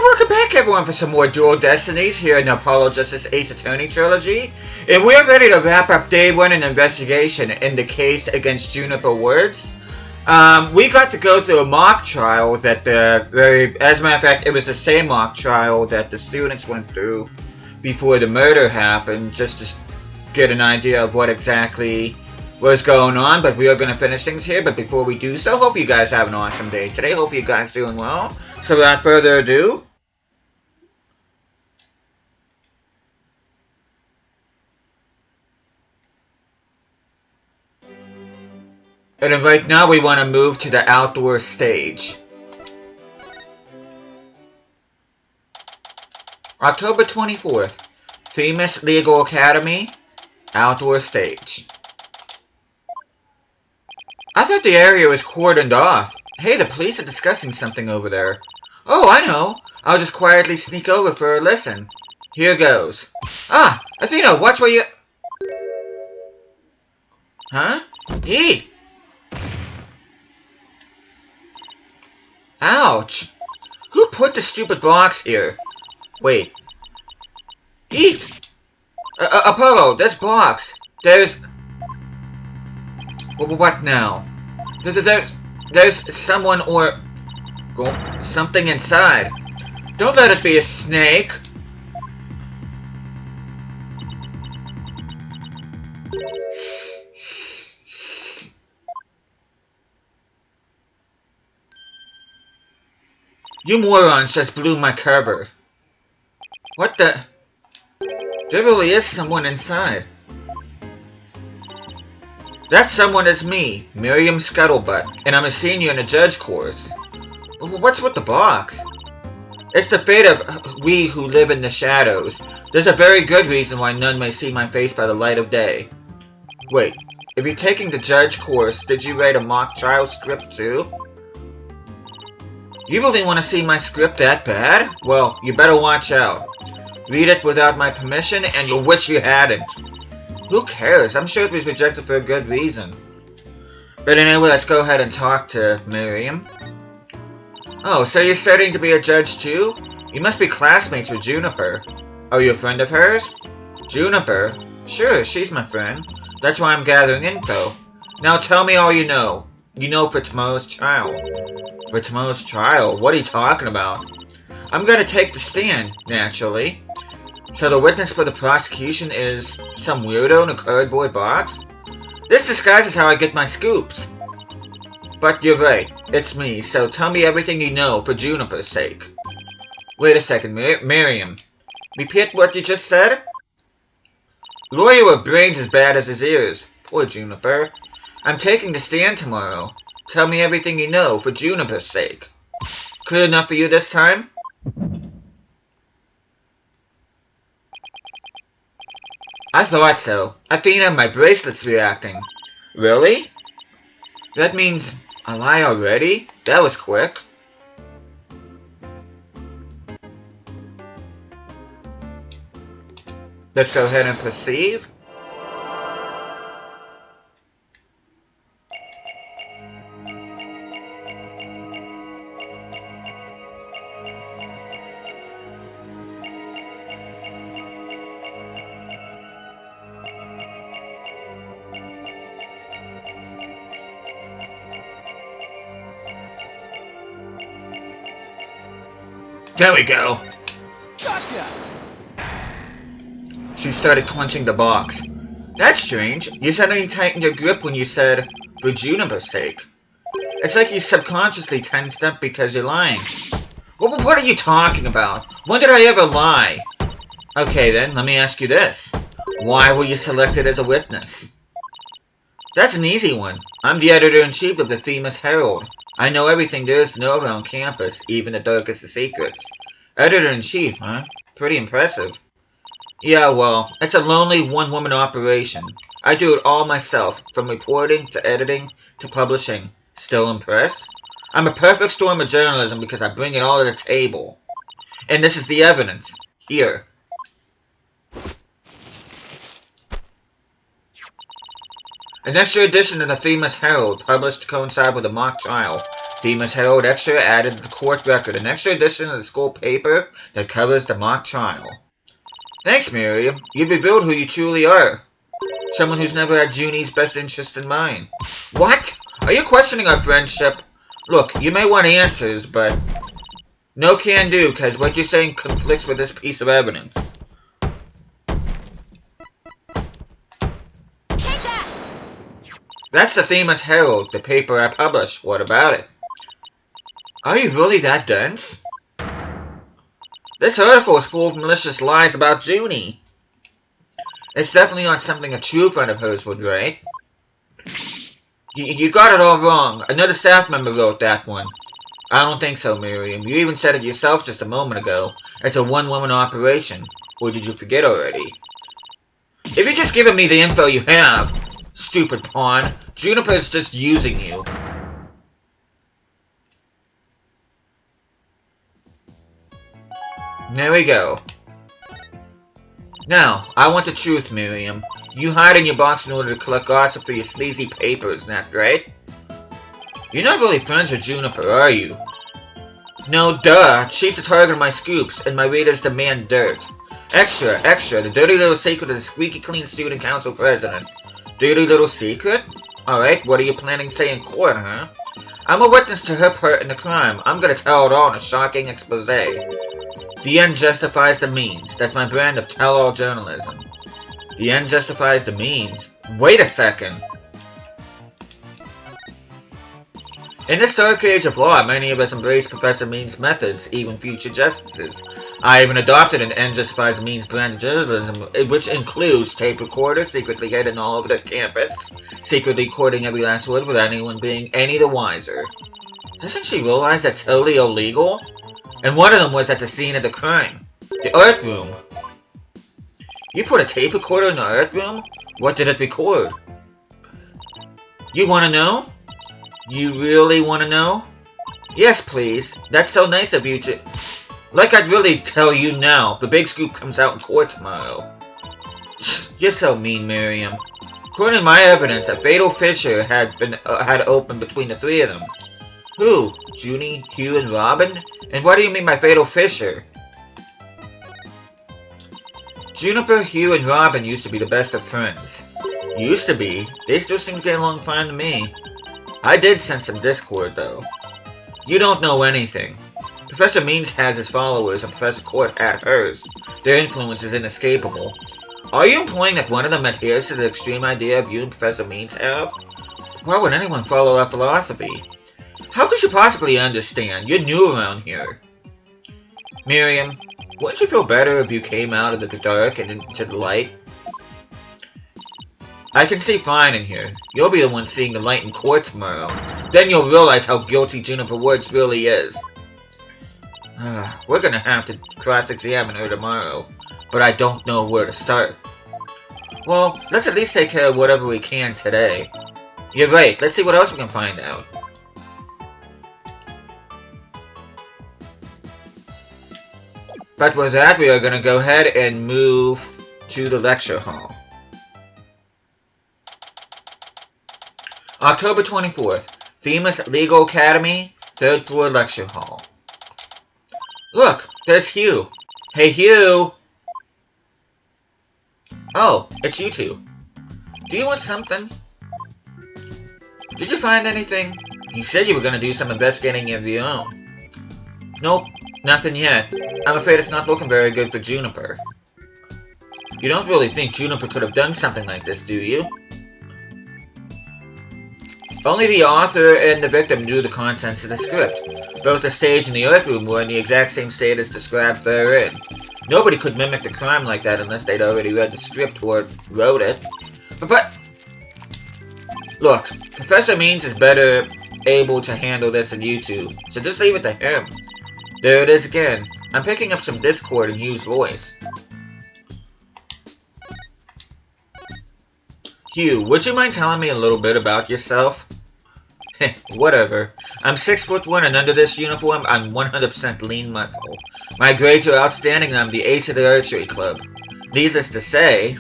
welcome back everyone for some more Dual Destinies here in the Apollo Justice Ace Attorney trilogy. And we're ready to wrap up day one in investigation in the case against Juniper Woods. We got to go through a mock trial that as a matter of fact, it was the same mock trial that the students went through before the murder happened, just to get an idea of what exactly was going on. But we are going to finish things here. But before we do so, hope you guys have an awesome day today. Hope you guys doing well. So without further ado, and then right now we want to move to the outdoor stage. October 24th, Themis Legal Academy, outdoor stage. I thought the area was cordoned off. Hey, the police are discussing something over there. Oh, I know. I'll just quietly sneak over for a listen. Here goes. Ah, Athena, watch where you... Huh? Eek! Ouch! Who put the stupid box here? Wait. Eek! Apollo, this box. There's... What now? There's someone or... something inside. Don't let it be a snake. You morons just blew my cover. What the... There really is someone inside. That someone is me, Miriam Scuttlebutt, and I'm a senior in the judge course. What's with the box? It's the fate of we who live in the shadows. There's a very good reason why none may see my face by the light of day. Wait, if you're taking the judge course, did you write a mock trial script too? You really want to see my script that bad? Well, you better watch out. Read it without my permission, and you'll wish you hadn't. Who cares? I'm sure it was rejected for a good reason. But anyway, let's go ahead and talk to Miriam. Oh, so you're studying to be a judge too? You must be classmates with Juniper. Are you a friend of hers? Juniper? Sure, she's my friend. That's why I'm gathering info. Now tell me all you know. You know for tomorrow's trial. For tomorrow's trial? What are you talking about? I'm gonna take the stand, naturally. So the witness for the prosecution is some weirdo in a cardboard box? This disguises how I get my scoops. But you're right, it's me, so tell me everything you know for Juniper's sake. Wait a second, Miriam. Repeat what you just said? Lawyer with brains as bad as his ears. Poor Juniper. I'm taking the stand tomorrow. Tell me everything you know for Juniper's sake. Clear enough for you this time? I thought so. Athena, my bracelet's reacting. Really? That means a lie already? That was quick. Let's go ahead and perceive. There we go. Gotcha. She started clenching the box. That's strange. You suddenly tightened your grip when you said, for Juniper's sake. It's like you subconsciously tensed up because you're lying. What are you talking about? When did I ever lie? Okay then, let me ask you this. Why were you selected as a witness? That's an easy one. I'm the editor-in-chief of the Themis Herald. I know everything there is to know around campus, even the darkest of secrets. Editor-in-chief, huh? Pretty impressive. Yeah, well, it's a lonely one-woman operation. I do it all myself, from reporting to editing to publishing. Still impressed? I'm a perfect storm of journalism because I bring it all to the table. And this is the evidence. Here. An extra edition of the Themis Herald, published to coincide with a mock trial. Themis Herald Extra added to the court record, an extra edition of the school paper that covers the mock trial. Thanks, Miriam. You've revealed who you truly are. Someone who's never had Junie's best interest in mind. What? Are you questioning our friendship? Look, you may want answers, but no can do, because what you're saying conflicts with this piece of evidence. Take that! That's the Themis Herald, the paper I published. What about it? Are you really that dense? This article is full of malicious lies about Junie. It's definitely not something a true friend of hers would write. You got it all wrong. Another staff member wrote that one. I don't think so, Miriam. You even said it yourself just a moment ago. It's a one-woman operation. Or did you forget already? If you're just giving me the info you have, stupid pawn, Juniper's just using you. There we go. Now, I want the truth, Miriam. You hide in your box in order to collect gossip for your sleazy papers, isn't that right? You're not really friends with Juniper, are you? No, duh. She's the target of my scoops, and my readers demand dirt. Extra, extra, the dirty little secret of the squeaky clean student council president. Dirty little secret? Alright, what are you planning to say in court, huh? I'm a witness to her part in the crime. I'm gonna tell it all in a shocking expose. The end justifies the means. That's my brand of tell-all journalism. The end justifies the means? Wait a second. In this dark age of law, many of us embrace Professor Mean's methods, even future justices. I even adopted an end justifies the means brand of journalism, which includes tape recorders secretly hidden all over the campus, secretly recording every last word without anyone being any the wiser. Doesn't she realize that's totally illegal? And one of them was at the scene of the crime. The art room. You put a tape recorder in the art room? What did it record? You want to know? You really want to know? Yes, please. That's so nice of you to... Like I'd really tell you now. The big scoop comes out in court tomorrow. You're so mean, Miriam. According to my evidence, a fatal fissure had opened between the three of them. Who? Junie, Hugh, and Robin? And what do you mean by fatal fissure? Juniper, Hugh, and Robin used to be the best of friends. Used to be? They still seem to get along fine to me. I did sense some discord, though. You don't know anything. Professor Means has his followers, and Professor Court had hers. Their influence is inescapable. Are you implying that one of them adheres to the extreme idea you and Professor Means have? Why would anyone follow that philosophy? How could you possibly understand? You're new around here. Miriam, wouldn't you feel better if you came out of the dark and into the light? I can see fine in here. You'll be the one seeing the light in court tomorrow. Then you'll realize how guilty Juniper Woods really is. We're gonna have to cross-examine her tomorrow, but I don't know where to start. Well, let's at least take care of whatever we can today. You're right, let's see what else we can find out. But with that, we are going to go ahead and move to the lecture hall. October 24th, Themis Legal Academy, 3rd floor lecture hall. Look, there's Hugh. Hey, Hugh! Oh, it's you two. Do you want something? Did you find anything? You said you were going to do some investigating of your own. Nope. Nothing yet. I'm afraid it's not looking very good for Juniper. You don't really think Juniper could have done something like this, do you? Only the author and the victim knew the contents of the script. Both the stage and the art room were in the exact same state as described therein. Nobody could mimic the crime like that unless they'd already read the script or wrote it. But... Look, Professor Means is better able to handle this than you two, so just leave it to him. There it is again. I'm picking up some discord in Hugh's voice. Hugh, would you mind telling me a little bit about yourself? Whatever. I'm 6'1" and under this uniform, I'm 100% lean muscle. My grades are outstanding and I'm the ace of the archery club. Needless to say,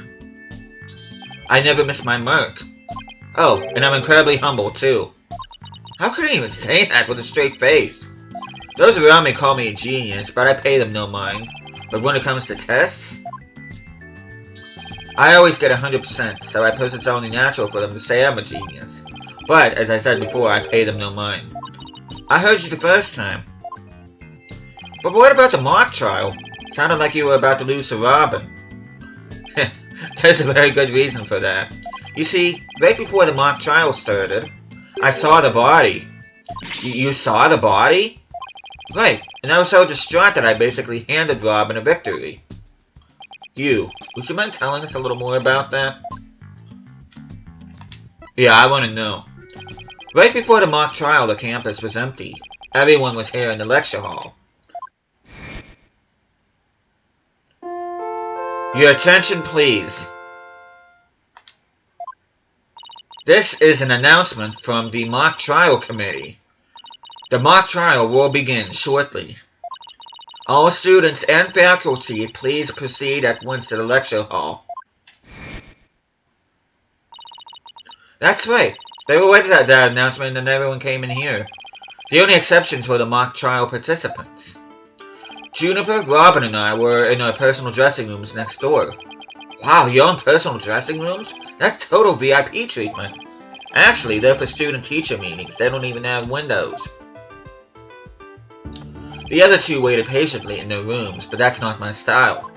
I never miss my mark. Oh, and I'm incredibly humble, too. How could I even say that with a straight face? Those around me call me a genius, but I pay them no mind. But when it comes to tests, I always get 100%, so I suppose it's only natural for them to say I'm a genius. But, as I said before, I pay them no mind. I heard you the first time. But what about the mock trial? Sounded like you were about to lose to Robin. There's a very good reason for that. You see, right before the mock trial started, I saw the body. You saw the body? Right, and I was so distraught that I basically handed Robin a victory. Would you mind telling us a little more about that? Yeah, I want to know. Right before the mock trial, the campus was empty. Everyone was here in the lecture hall. Your attention, please. This is an announcement from the mock trial committee. The mock trial will begin shortly. All students and faculty, please proceed at once to the lecture hall. That's right. They were waiting at that announcement and everyone came in here. The only exceptions were the mock trial participants. Juniper, Robin, and I were in our personal dressing rooms next door. Wow, your own personal dressing rooms? That's total VIP treatment. Actually, they're for student-teacher meetings. They don't even have windows. The other two waited patiently in their rooms, but that's not my style.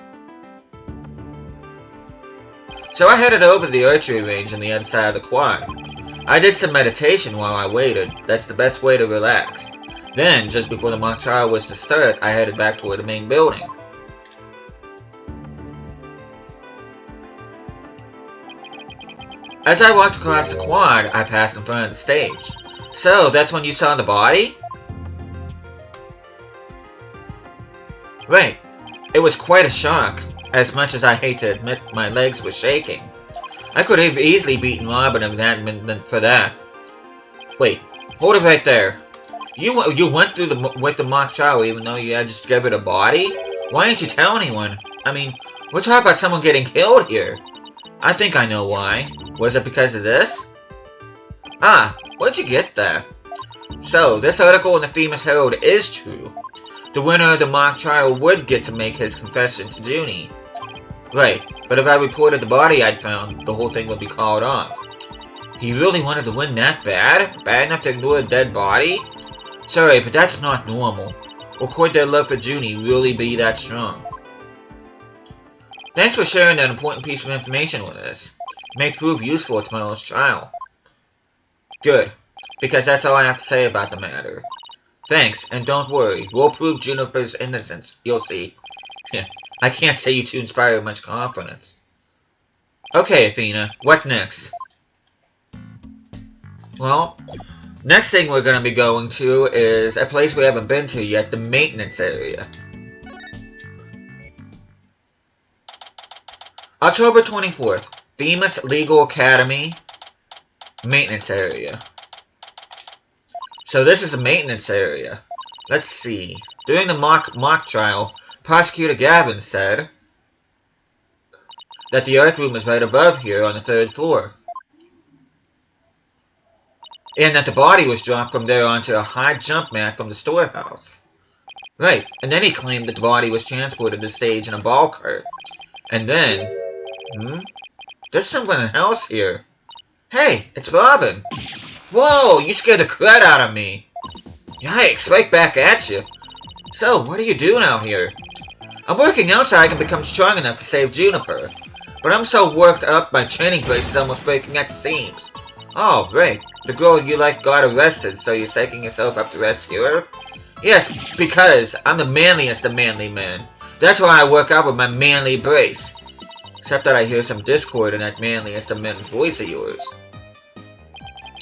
So I headed over to the archery range on the other side of the quad. I did some meditation while I waited. That's the best way to relax. Then, just before the mock trial was to start, I headed back toward the main building. As I walked across the quad, I passed in front of the stage. So, that's when you saw the body? Right. It was quite a shock. As much as I hate to admit, my legs were shaking. I could have easily beaten Robin if it hadn't been for that. Wait, hold it right there. You went through with the mock trial even though you had discovered a body? Why didn't you tell anyone? I mean, we're talking about someone getting killed here. I think I know why. Was it because of this? Ah, where'd you get that? So, this article in the Famous Herald is true. The winner of the mock trial would get to make his confession to Junie. Right, but if I reported the body I'd found, the whole thing would be called off. He really wanted to win that bad? Bad enough to ignore a dead body? Sorry, but that's not normal. Or could their love for Junie really be that strong? Thanks for sharing that important piece of information with us. It may prove useful at tomorrow's trial. Good, because that's all I have to say about the matter. Thanks, and don't worry, we'll prove Juniper's innocence, you'll see. I can't say you two inspire much confidence. Okay, Athena, what next? Well, next thing we're going to be going to is a place we haven't been to yet, the maintenance area. October 24th, Themis Legal Academy, maintenance area. So this is the maintenance area. Let's see. During the mock trial, Prosecutor Gavin said that the art room is right above here on the 3rd floor. And that the body was dropped from there onto a high jump mat from the storehouse. Right, and then he claimed that the body was transported to the stage in a ball cart. And then... There's someone else here. Hey, it's Robin. Whoa, you scared the crud out of me. Yikes, right back at you. So, what are you doing out here? I'm working out so I can become strong enough to save Juniper. But I'm so worked up, my training place is almost breaking at the seams. Oh, great. The girl you like got arrested, so you're psyching yourself up to rescue her? Yes, because I'm the manliest of manly men. That's why I work out with my manly brace. Except that I hear some discord in that manliest of men's voice of yours.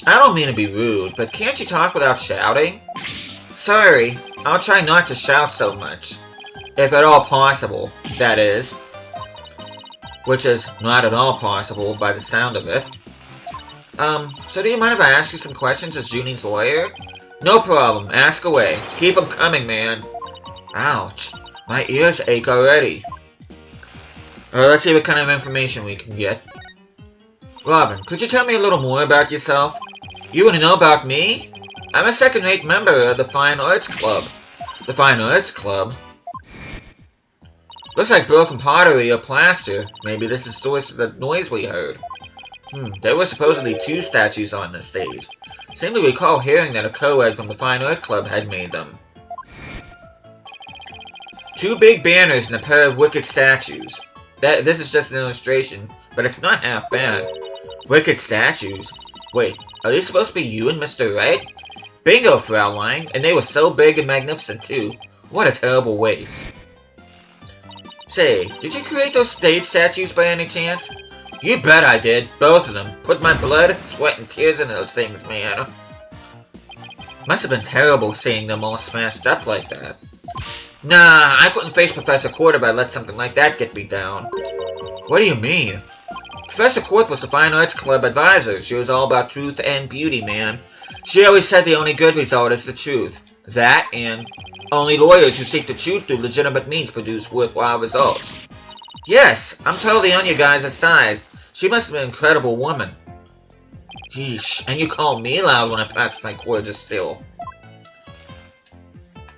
I don't mean to be rude, but can't you talk without shouting? Sorry, I'll try not to shout so much. If at all possible, that is. Which is not at all possible by the sound of it. So do you mind if I ask you some questions as Junie's lawyer? No problem, ask away. Keep 'em coming, man. Ouch, my ears ache already. Let's see what kind of information we can get. Robin, could you tell me a little more about yourself? You want to know about me? I'm a second-rate member of the Fine Arts Club. The Fine Arts Club? Looks like broken pottery or plaster. Maybe this is the source of the noise we heard. There were supposedly 2 statues on the stage. Seem to recall hearing that a co-ed from the Fine Arts Club had made them. 2 big banners and a pair of wicked statues. This is just an illustration, but it's not half bad. Wicked statues? Wait, are these supposed to be you and Mr. Wright? Bingo, Fraulein, and they were so big and magnificent too. What a terrible waste. Say, did you create those stage statues by any chance? You bet I did, both of them. Put my blood, sweat, and tears into those things, man. Must have been terrible seeing them all smashed up like that. Nah, I couldn't face Professor Court if I let something like that get me down. What do you mean? Professor Court was the Fine Arts Club advisor. She was all about truth and beauty, man. She always said the only good result is the truth. That, and only lawyers who seek the truth through legitimate means produce worthwhile results. Yes, I'm totally on your guys' side. She must have been an incredible woman. Yeesh, and you call me loud when I practice my gorgeous still.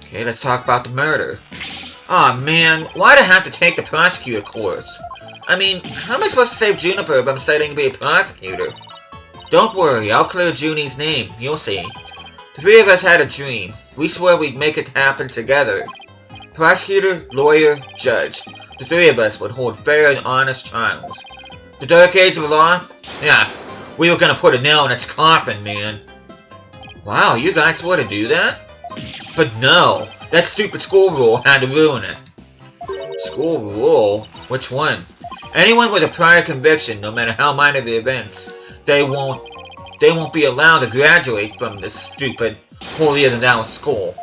Okay, let's talk about the murder. Aw, man, why'd I have to take the prosecutor course? I mean, how am I supposed to save Juniper if I'm studying to be a prosecutor? Don't worry, I'll clear Junie's name, you'll see. The 3 of us had a dream. We swore we'd make it happen together. Prosecutor, lawyer, judge. The 3 of us would hold fair and honest trials. The dark age of law? Yeah, we were gonna put a nail in its coffin, man. Wow, you guys swore to do that? But no, that stupid school rule had to ruin it. School rule? Which one? Anyone with a prior conviction, no matter how minor the events, they won't be allowed to graduate from this stupid, holier-than-thou school.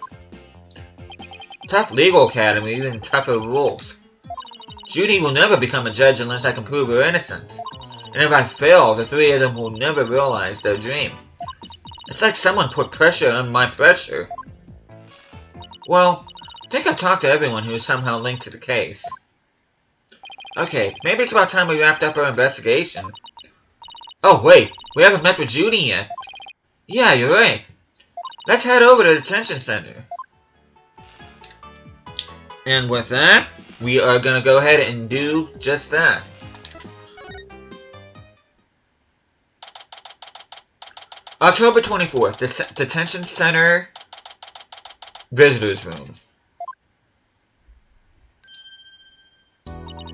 Tough legal academy, even tougher rules. Junie will never become a judge unless I can prove her innocence. And if I fail, the 3 of them will never realize their dream. It's like someone put pressure on my pressure. Well, I think I've talked to everyone who is somehow linked to the case. Okay, maybe it's about time we wrapped up our investigation. Oh wait, we haven't met with Junie yet. Yeah, you're right. Let's head over to the detention center. And with that, we are gonna go ahead and do just that. October 24th, the detention center visitors room.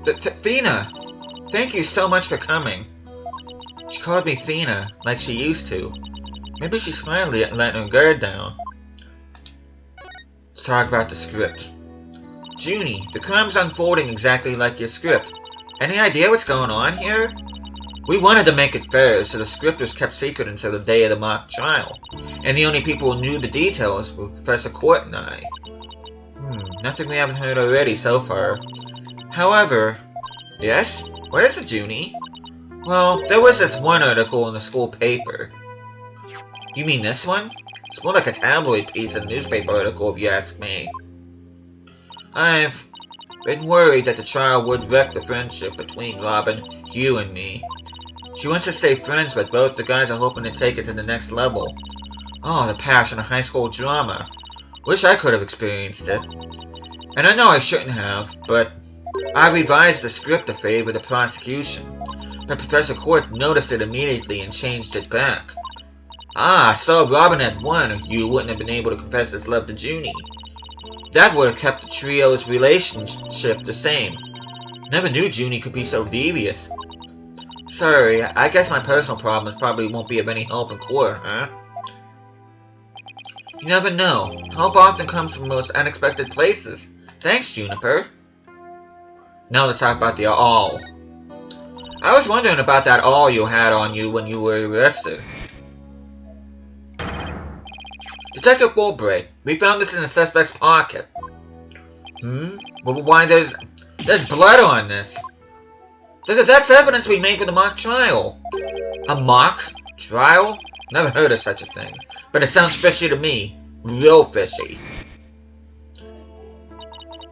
Thena, thank you so much for coming. She called me Thena, like she used to. Maybe she's finally letting her guard down. Let's talk about the script. Junie, the crime's unfolding exactly like your script. Any idea what's going on here? We wanted to make it fair, so the script was kept secret until the day of the mock trial. And the only people who knew the details were Professor Court and I. Nothing we haven't heard already so far. However... Yes? What is it, Junie? Well, there was this one article in the school paper. You mean this one? It's more like a tabloid piece than a newspaper article, if you ask me. I've been worried that the trial would wreck the friendship between Robin, Hugh, and me. She wants to stay friends, but both the guys are hoping to take it to the next level. Oh, the passion of high school drama. Wish I could have experienced it. And I know I shouldn't have, but I revised the script to favor the prosecution. But Professor Court noticed it immediately and changed it back. Ah, so if Robin had won, Hugh wouldn't have been able to confess his love to Junie. That would have kept the trio's relationship the same. Never knew Junie could be so devious. Sorry, I guess my personal problems probably won't be of any help in court, huh? You never know. Help often comes from the most unexpected places. Thanks, Juniper. Now let's talk about the awl. I was wondering about that awl you had on you when you were arrested. Detective Bulbright, we found this in the suspect's pocket. Well, why there's blood on this? That's evidence we made for the mock trial. A mock trial? Never heard of such a thing. But it sounds fishy to me. Real fishy.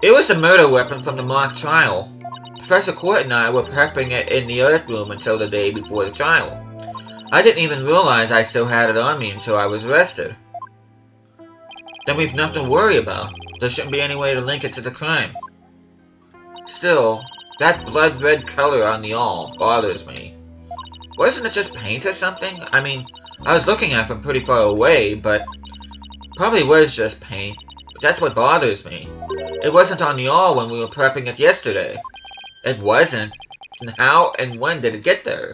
It was the murder weapon from the mock trial. Professor Court and I were prepping it in the art room until the day before the trial. I didn't even realize I still had it on me until I was arrested. then we've nothing to worry about. There shouldn't be any way to link it to the crime. Still, that blood red color on the awl bothers me. Wasn't it just paint or something? I mean, I was looking at it from pretty far away, but probably was just paint. But that's what bothers me. It wasn't on the awl when we were prepping it yesterday. It wasn't. And how and when did it get there?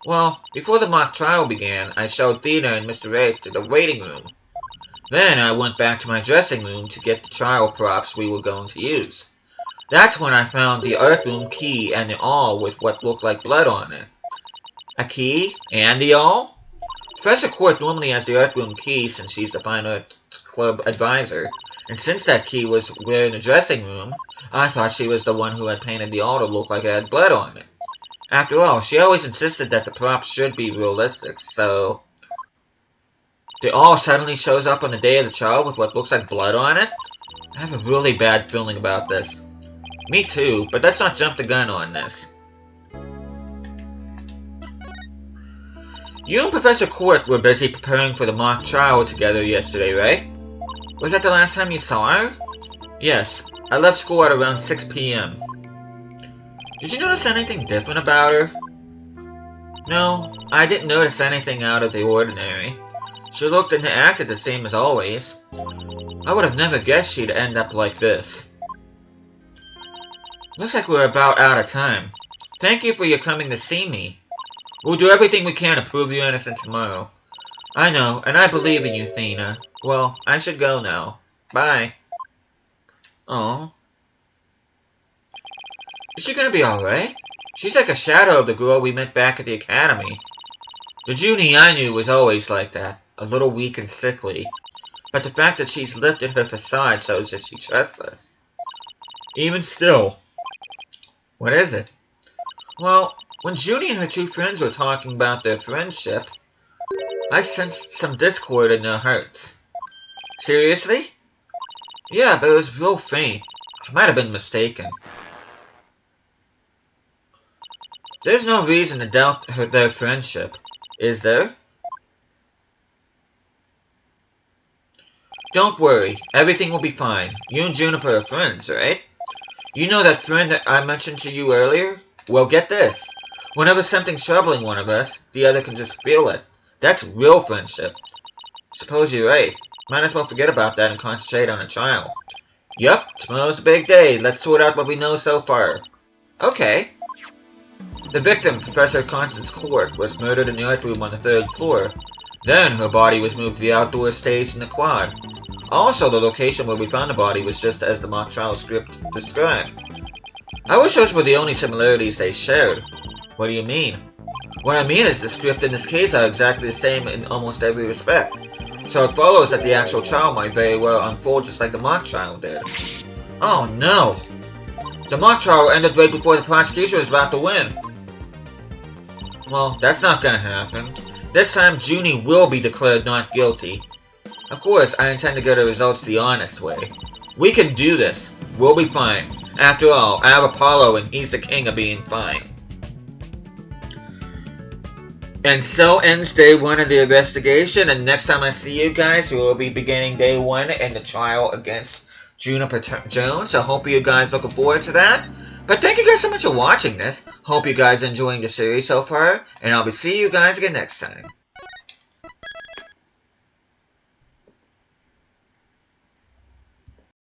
Well, before the mock trial began, I showed Thena and Mr. Ray to the waiting room. Then I went back to my dressing room to get the trial props we were going to use. That's when I found the art room key and the awl with what looked like blood on it. A key? And the awl? Professor Court normally has the art room key since she's the Fine Arts Club advisor, and since that key was in the dressing room, I thought she was the one who had painted the awl to look like it had blood on it. After all, she always insisted that the props should be realistic, so... The awl suddenly shows up on the day of the trial with what looks like blood on it? I have a really bad feeling about this. Me too, but let's not jump the gun on this. You and Professor Court were busy preparing for the mock trial together yesterday, right? Was that the last time you saw her? Yes, I left school at around 6 p.m. Did you notice anything different about her? No, I didn't notice anything out of the ordinary. She looked and acted the same as always. I would have never guessed she'd end up like this. Looks like we're about out of time. Thank you for your coming to see me. We'll do everything we can to prove you innocent tomorrow. I know, and I believe in you, Thena. Well, I should go now. Bye. Aw. Is she gonna be alright? She's like a shadow of the girl we met back at the academy. The Junie I knew was always like that, a little weak and sickly. But the fact that she's lifted her facade shows that she trusts us. Even still. What is it? Well, when Junie and her two friends were talking about their friendship, I sensed some discord in their hearts. Seriously? Yeah, but it was real faint. I might have been mistaken. There's no reason to doubt their friendship, is there? Don't worry, everything will be fine. You and Juniper are friends, right? You know that friend that I mentioned to you earlier? Well, get this. Whenever something's troubling one of us, the other can just feel it. That's real friendship. Suppose you're right. Might as well forget about that and concentrate on the trial. Yup, tomorrow's the big day. Let's sort out what we know so far. Okay. The victim, Professor Constance Court, was murdered in the art room on the 3rd floor. Then her body was moved to the outdoor stage in the quad. Also, the location where we found the body was just as the mock trial script described. I wish those were the only similarities they shared. What do you mean? What I mean is the script in this case are exactly the same in almost every respect. So it follows that the actual trial might very well unfold just like the mock trial did. Oh no! The mock trial ended right before the prosecution was about to win. Well, that's not gonna happen. This time, Junie will be declared not guilty. Of course, I intend to get the results the honest way. We can do this. We'll be fine. After all, I have Apollo and he's the king of being fine. And so ends day 1 of the investigation, and next time I see you guys, we will be beginning day 1 in the trial against Juniper Jones. So hope you guys looking forward to that. But thank you guys so much for watching this. Hope you guys are enjoying the series so far, and I'll be seeing you guys again next time.